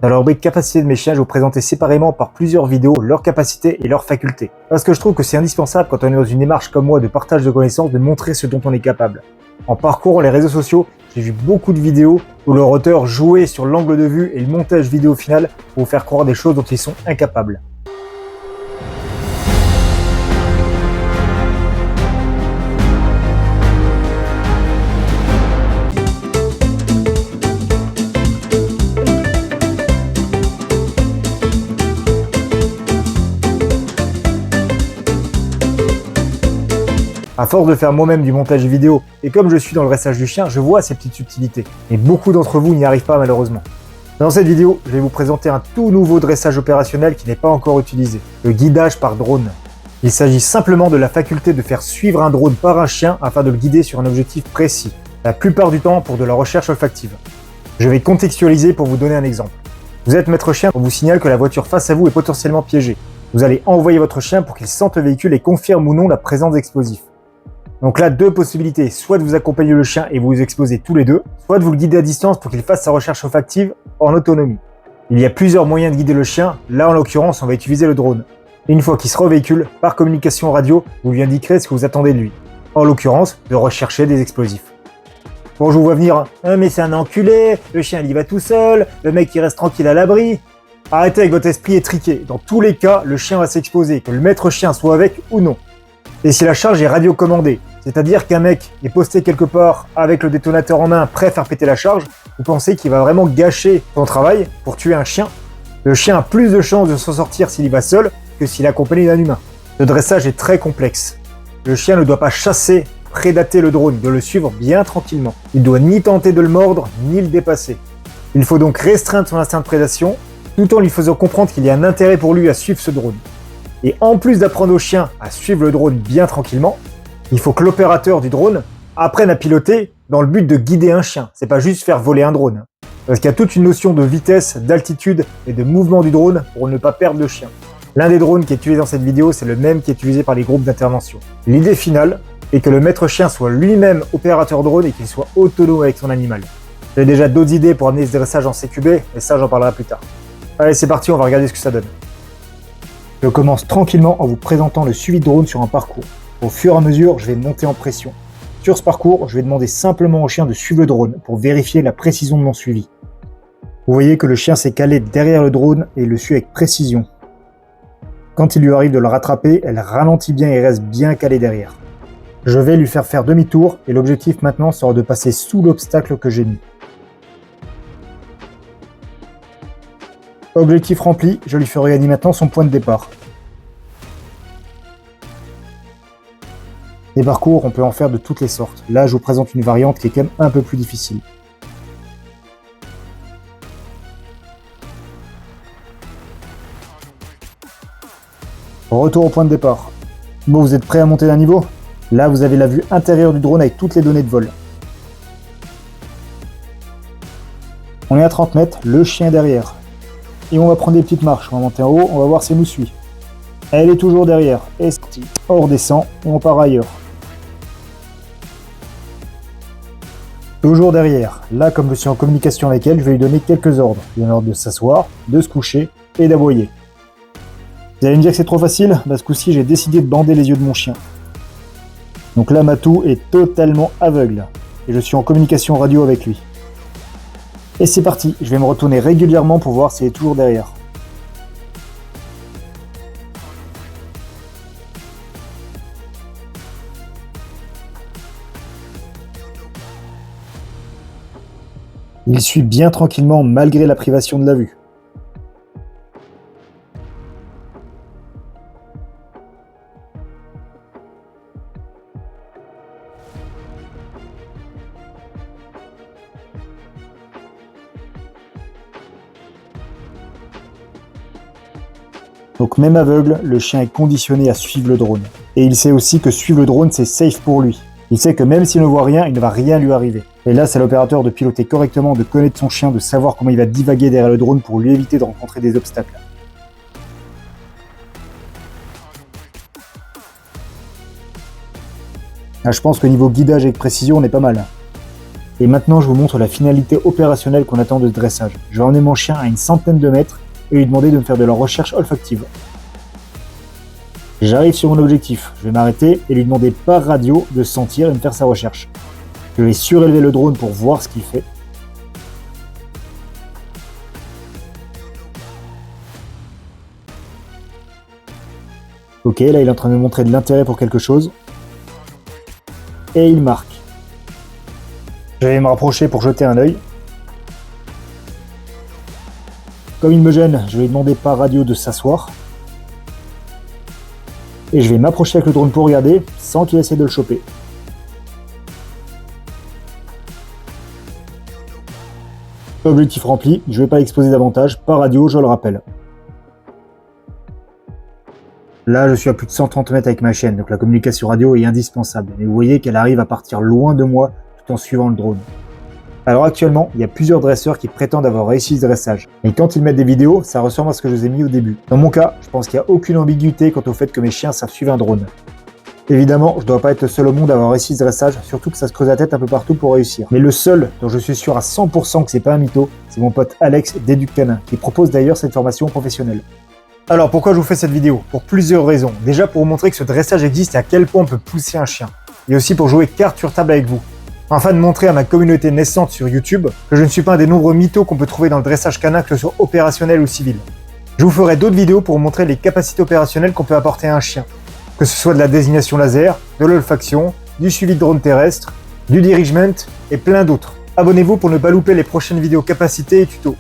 Dans la rubrique capacité de mes chiens, je vais vous présenter séparément par plusieurs vidéos leurs capacités et leurs facultés. Parce que je trouve que c'est indispensable quand on est dans une démarche comme moi de partage de connaissances de montrer ce dont on est capable. En parcourant les réseaux sociaux, j'ai vu beaucoup de vidéos où leur auteur jouait sur l'angle de vue et le montage vidéo final pour vous faire croire des choses dont ils sont incapables. À force de faire moi-même du montage vidéo, et comme je suis dans le dressage du chien, je vois ces petites subtilités. Et beaucoup d'entre vous n'y arrivent pas malheureusement. Dans cette vidéo, je vais vous présenter un tout nouveau dressage opérationnel qui n'est pas encore utilisé, le guidage par drone. Il s'agit simplement de la faculté de faire suivre un drone par un chien afin de le guider sur un objectif précis, la plupart du temps pour de la recherche olfactive. Je vais contextualiser pour vous donner un exemple. Vous êtes maître chien, on vous signale que la voiture face à vous est potentiellement piégée. Vous allez envoyer votre chien pour qu'il sente le véhicule et confirme ou non la présence d'explosifs. Donc là, deux possibilités, soit de vous accompagner le chien et vous vous exposez tous les deux, soit de vous le guider à distance pour qu'il fasse sa recherche olfactive en autonomie. Il y a plusieurs moyens de guider le chien, là en l'occurrence on va utiliser le drone. Une fois qu'il sera au véhicule, par communication radio, vous lui indiquerez ce que vous attendez de lui. En l'occurrence, de rechercher des explosifs. Bon, je vous vois venir, mais c'est un enculé, le chien il y va tout seul, le mec il reste tranquille à l'abri. Arrêtez avec votre esprit étriqué, dans tous les cas, le chien va s'exposer, que le maître chien soit avec ou non. Et si la charge est radiocommandée, c'est-à-dire qu'un mec est posté quelque part avec le détonateur en main prêt à faire péter la charge, vous pensez qu'il va vraiment gâcher son travail pour tuer un chien? Le chien a plus de chances de s'en sortir s'il y va seul que s'il est accompagné d'un humain. Le dressage est très complexe. Le chien ne doit pas chasser, prédater le drone, il doit le suivre bien tranquillement. Il ne doit ni tenter de le mordre, ni le dépasser. Il faut donc restreindre son instinct de prédation, tout en lui faisant comprendre qu'il y a un intérêt pour lui à suivre ce drone. Et en plus d'apprendre au chien à suivre le drone bien tranquillement, il faut que l'opérateur du drone apprenne à piloter dans le but de guider un chien. C'est pas juste faire voler un drone. Parce qu'il y a toute une notion de vitesse, d'altitude et de mouvement du drone pour ne pas perdre le chien. L'un des drones qui est utilisé dans cette vidéo, c'est le même qui est utilisé par les groupes d'intervention. L'idée finale est que le maître chien soit lui-même opérateur drone et qu'il soit autonome avec son animal. J'ai déjà d'autres idées pour amener ce dressage en CQB, mais ça j'en parlerai plus tard. Allez, c'est parti, on va regarder ce que ça donne. Je commence tranquillement en vous présentant le suivi de drone sur un parcours. Au fur et à mesure, je vais monter en pression. Sur ce parcours, je vais demander simplement au chien de suivre le drone pour vérifier la précision de mon suivi. Vous voyez que le chien s'est calé derrière le drone et le suit avec précision. Quand il lui arrive de le rattraper, elle ralentit bien et reste bien calée derrière. Je vais lui faire demi-tour et l'objectif maintenant sera de passer sous l'obstacle que j'ai mis. Objectif rempli, je lui ferai gagner maintenant son point de départ. Les parcours, on peut en faire de toutes les sortes. Là, je vous présente une variante qui est quand même un peu plus difficile. Retour au point de départ. Bon, vous êtes prêts à monter d'un niveau? Là, vous avez la vue intérieure du drone avec toutes les données de vol. On est à 30 mètres, le chien est derrière. Et on va prendre des petites marches, on va monter en haut, on va voir si elle nous suit. Elle est toujours derrière, et c'est parti. On redescend et on part ailleurs. Toujours derrière. Là, comme je suis en communication avec elle, je vais lui donner quelques ordres. Je lui donne l'ordre de s'asseoir, de se coucher et d'aboyer. Vous allez me dire que c'est trop facile? Ce coup-ci, j'ai décidé de bander les yeux de mon chien. Donc là, Matou est totalement aveugle. Et je suis en communication radio avec lui. Et c'est parti, je vais me retourner régulièrement pour voir s'il est toujours derrière. Il suit bien tranquillement malgré la privation de la vue. Donc même aveugle, le chien est conditionné à suivre le drone. Et il sait aussi que suivre le drone, c'est safe pour lui. Il sait que même s'il ne voit rien, il ne va rien lui arriver. Et là, c'est à l'opérateur de piloter correctement, de connaître son chien, de savoir comment il va divaguer derrière le drone pour lui éviter de rencontrer des obstacles. Là, je pense que niveau guidage avec précision, on est pas mal. Et maintenant, je vous montre la finalité opérationnelle qu'on attend de ce dressage. Je vais emmener mon chien à une centaine de mètres et lui demander de me faire de la recherche olfactive. J'arrive sur mon objectif, je vais m'arrêter et lui demander par radio de sentir et de me faire sa recherche. Je vais surélever le drone pour voir ce qu'il fait. Ok, là il est en train de me montrer de l'intérêt pour quelque chose. Et il marque. Je vais me rapprocher pour jeter un œil. Comme il me gêne, je vais lui demander par radio de s'asseoir. Et je vais m'approcher avec le drone pour regarder, sans qu'il essaie de le choper. Objectif rempli, je ne vais pas l'exposer davantage, par radio, je le rappelle. Là, je suis à plus de 130 mètres avec ma chienne, donc la communication radio est indispensable. Mais vous voyez qu'elle arrive à partir loin de moi tout en suivant le drone. Alors actuellement, il y a plusieurs dresseurs qui prétendent avoir réussi ce dressage. Et quand ils mettent des vidéos, ça ressemble à ce que je vous ai mis au début. Dans mon cas, je pense qu'il n'y a aucune ambiguïté quant au fait que mes chiens savent suivre un drone. Évidemment, je ne dois pas être le seul au monde à avoir réussi ce dressage, surtout que ça se creuse la tête un peu partout pour réussir. Mais le seul dont je suis sûr à 100% que c'est pas un mytho, c'est mon pote Alex d'Educ Canin, qui propose d'ailleurs cette formation professionnelle. Alors pourquoi je vous fais cette vidéo? Pour plusieurs raisons. Déjà pour vous montrer que ce dressage existe et à quel point on peut pousser un chien. Et aussi pour jouer carte sur table avec vous. Afin de montrer à ma communauté naissante sur YouTube que je ne suis pas un des nombreux mythos qu'on peut trouver dans le dressage canin, que ce soit opérationnel ou civil. Je vous ferai d'autres vidéos pour vous montrer les capacités opérationnelles qu'on peut apporter à un chien. Que ce soit de la désignation laser, de l'olfaction, du suivi de drone terrestre, du dirigement et plein d'autres. Abonnez-vous pour ne pas louper les prochaines vidéos capacités et tutos.